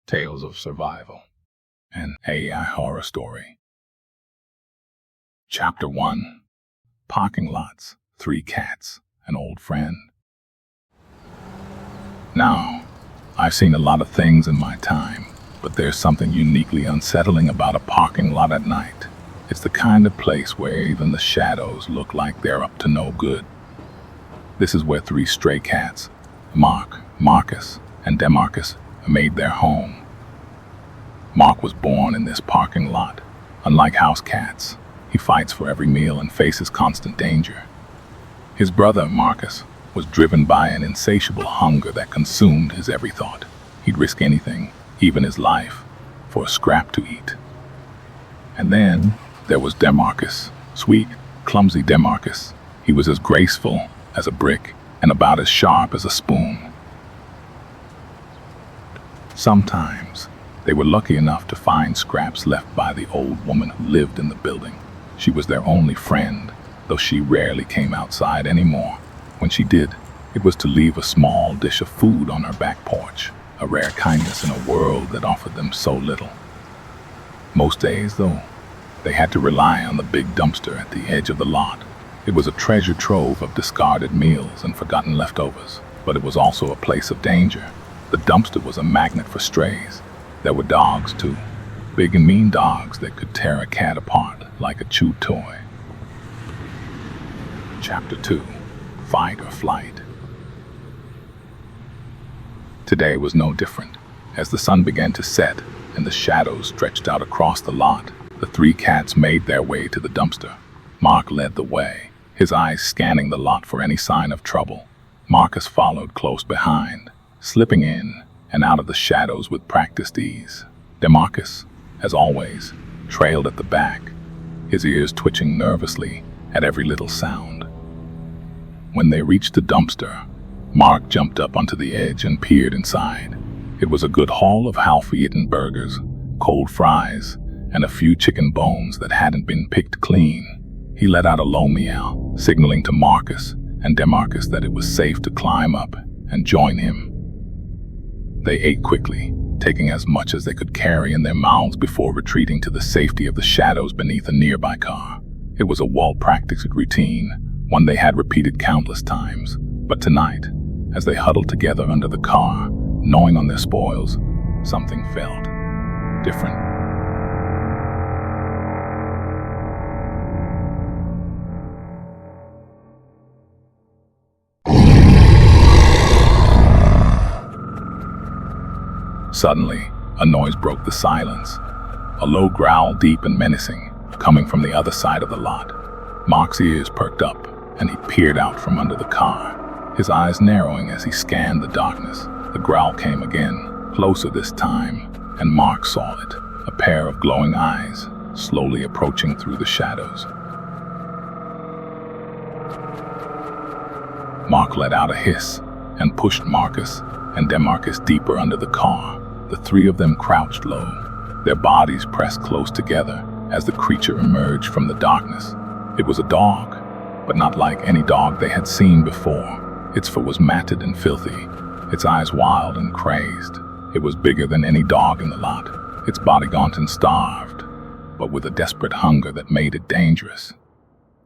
Tales of Survival, an AI horror story. Chapter 1. Parking Lots, 3 Cats, an Old Friend. Now, I've seen a lot of things in my time, but there's something uniquely unsettling about a parking lot at night. It's the kind of place where even the shadows look like they're up to no good. This is where 3 stray cats, Mark, Marcus, and Demarcus, made their home. Mark was born in this parking lot. Unlike house cats, he fights for every meal and faces constant danger. His brother, Marcus, was driven by an insatiable hunger that consumed his every thought. He'd risk anything, even his life, for a scrap to eat. And then there was Demarcus, sweet, clumsy Demarcus. He was as graceful as a brick and about as sharp as a spoon. Sometimes, they were lucky enough to find scraps left by the old woman who lived in the building. She was their only friend, though she rarely came outside anymore. When she did, it was to leave a small dish of food on her back porch, a rare kindness in a world that offered them so little. Most days, though, they had to rely on the big dumpster at the edge of the lot. It was a treasure trove of discarded meals and forgotten leftovers, but it was also a place of danger. The dumpster was a magnet for strays. There were dogs, too. Big and mean dogs that could tear a cat apart like a chewed toy. Chapter 2. Fight or Flight. Today was no different. As the sun began to set and the shadows stretched out across the lot, the 3 cats made their way to the dumpster. Mark led the way, his eyes scanning the lot for any sign of trouble. Marcus followed close behind, slipping in and out of the shadows with practiced ease. Demarcus, as always, trailed at the back, his ears twitching nervously at every little sound. When they reached the dumpster, Mark jumped up onto the edge and peered inside. It was a good haul of half-eaten burgers, cold fries, and a few chicken bones that hadn't been picked clean. He let out a low meow, signaling to Marcus and Demarcus that it was safe to climb up and join him. They ate quickly, taking as much as they could carry in their mouths before retreating to the safety of the shadows beneath a nearby car. It was a well-practiced routine, one they had repeated countless times. But tonight, as they huddled together under the car, gnawing on their spoils, something felt different. Suddenly, a noise broke the silence. A low growl, deep and menacing, coming from the other side of the lot. Mark's ears perked up, and he peered out from under the car, his eyes narrowing as he scanned the darkness. The growl came again, closer this time, and Mark saw it, a pair of glowing eyes, slowly approaching through the shadows. Mark let out a hiss and pushed Marcus and Demarcus deeper under the car. The 3 of them crouched low, their bodies pressed close together as the creature emerged from the darkness. It was a dog, but not like any dog they had seen before. Its fur was matted and filthy, its eyes wild and crazed. It was bigger than any dog in the lot, its body gaunt and starved, but with a desperate hunger that made it dangerous.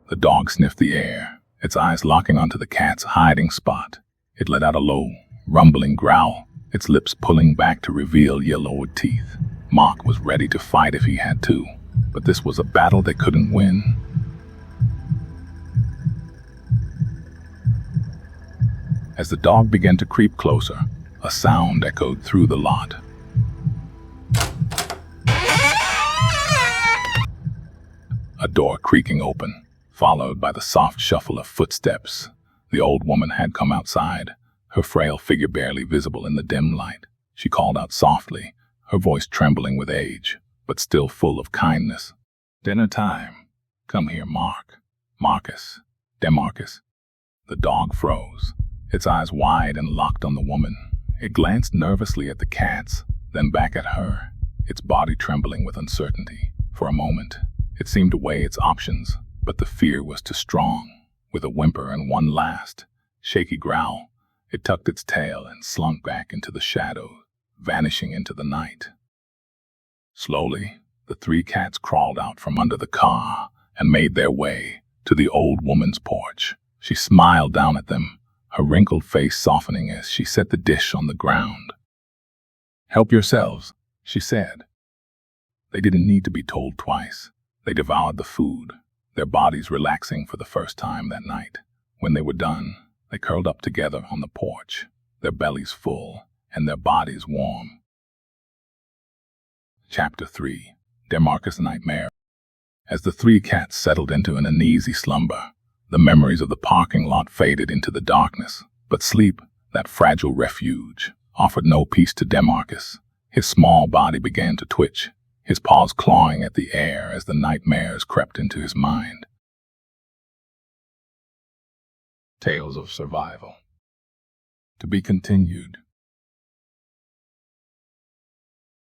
The dog sniffed the air, its eyes locking onto the cat's hiding spot. It let out a low, rumbling growl, its lips pulling back to reveal yellowed teeth. Mark was ready to fight if he had to, but this was a battle they couldn't win. As the dog began to creep closer, a sound echoed through the lot. A door creaking open, followed by the soft shuffle of footsteps. The old woman had come outside, her frail figure barely visible in the dim light. She called out softly, her voice trembling with age, but still full of kindness. "Dinner time. Come here, Mark, Marcus, Demarcus." The dog froze, its eyes wide and locked on the woman. It glanced nervously at the cats, then back at her, its body trembling with uncertainty. For a moment, it seemed to weigh its options, but the fear was too strong. With a whimper and one last, shaky growl, it tucked its tail and slunk back into the shadows. vanishing into the night. Slowly, the three cats crawled out from under the car and made their way to the old woman's porch. She smiled down at them, her wrinkled face softening as she set the dish on the ground. "Help yourselves," she said. They didn't need to be told twice. They devoured the food, their bodies relaxing for the first time that night. When they were done, they curled up together on the porch, their bellies full and their bodies warm. Chapter 3. Demarcus' Nightmare. As the three cats settled into an uneasy slumber, the memories of the parking lot faded into the darkness. But sleep, that fragile refuge, offered no peace to Demarcus. His small body began to twitch, his paws clawing at the air as the nightmares crept into his mind. Tales of Survival. To be continued.